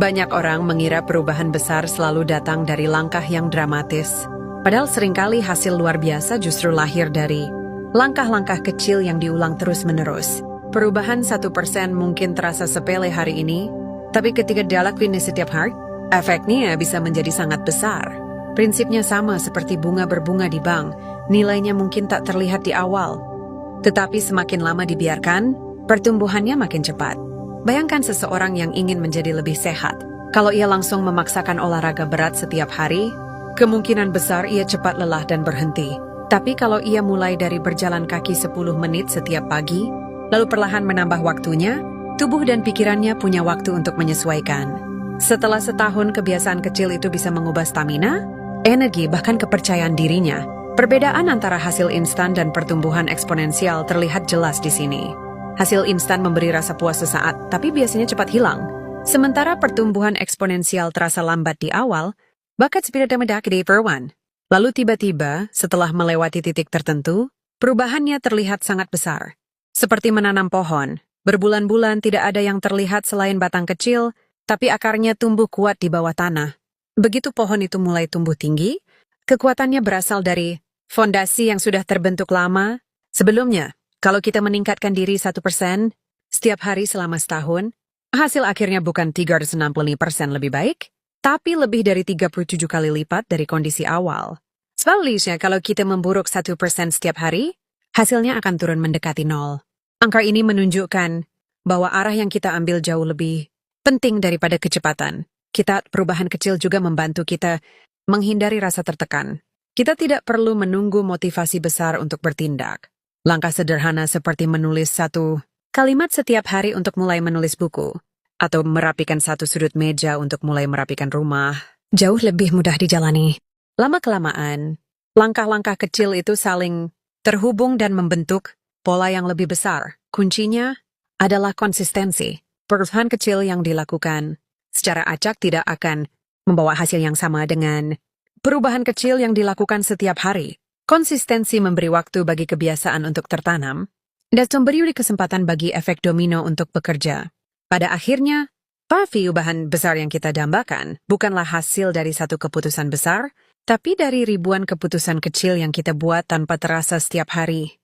Banyak orang mengira perubahan besar selalu datang dari langkah yang dramatis. Padahal seringkali hasil luar biasa justru lahir dari langkah-langkah kecil yang diulang terus-menerus. Perubahan 1% mungkin terasa sepele hari ini, tapi ketika dilakukan setiap hari, efeknya bisa menjadi sangat besar. Prinsipnya sama seperti bunga berbunga di bank, nilainya mungkin tak terlihat di awal. Tetapi semakin lama dibiarkan, pertumbuhannya makin cepat. Bayangkan seseorang yang ingin menjadi lebih sehat. Kalau ia langsung memaksakan olahraga berat setiap hari, kemungkinan besar ia cepat lelah dan berhenti. Tapi kalau ia mulai dari berjalan kaki 10 menit setiap pagi, lalu perlahan menambah waktunya, tubuh dan pikirannya punya waktu untuk menyesuaikan. Setelah setahun, kebiasaan kecil itu bisa mengubah stamina, energi, bahkan kepercayaan dirinya. Perbedaan antara hasil instan dan pertumbuhan eksponensial terlihat jelas di sini. Hasil instan memberi rasa puas sesaat, tapi biasanya cepat hilang. Sementara pertumbuhan eksponensial terasa lambat di awal, bakat spirit mendak di perwan. Lalu tiba-tiba, setelah melewati titik tertentu, perubahannya terlihat sangat besar. Seperti menanam pohon, berbulan-bulan tidak ada yang terlihat selain batang kecil, tapi akarnya tumbuh kuat di bawah tanah. Begitu pohon itu mulai tumbuh tinggi, kekuatannya berasal dari fondasi yang sudah terbentuk lama. Sebelumnya, kalau kita meningkatkan diri 1% setiap hari selama setahun, hasil akhirnya bukan 365% lebih baik, tapi lebih dari 37 kali lipat dari kondisi awal. Sebaliknya, kalau kita memburuk 1% setiap hari, hasilnya akan turun mendekati 0. Angka ini menunjukkan bahwa arah yang kita ambil jauh lebih penting daripada kecepatan. Perubahan kecil juga membantu kita menghindari rasa tertekan. Kita tidak perlu menunggu motivasi besar untuk bertindak. Langkah sederhana seperti menulis 1 kalimat setiap hari untuk mulai menulis buku, atau merapikan 1 sudut meja untuk mulai merapikan rumah, jauh lebih mudah dijalani. Lama-kelamaan, langkah-langkah kecil itu saling terhubung dan membentuk pola yang lebih besar. Kuncinya adalah konsistensi. Perubahan kecil yang dilakukan secara acak tidak akan membawa hasil yang sama dengan perubahan kecil yang dilakukan setiap hari. Konsistensi memberi waktu bagi kebiasaan untuk tertanam, dan memberi kesempatan bagi efek domino untuk bekerja. Pada akhirnya, perubahan besar yang kita dambakan bukanlah hasil dari satu keputusan besar, tapi dari ribuan keputusan kecil yang kita buat tanpa terasa setiap hari.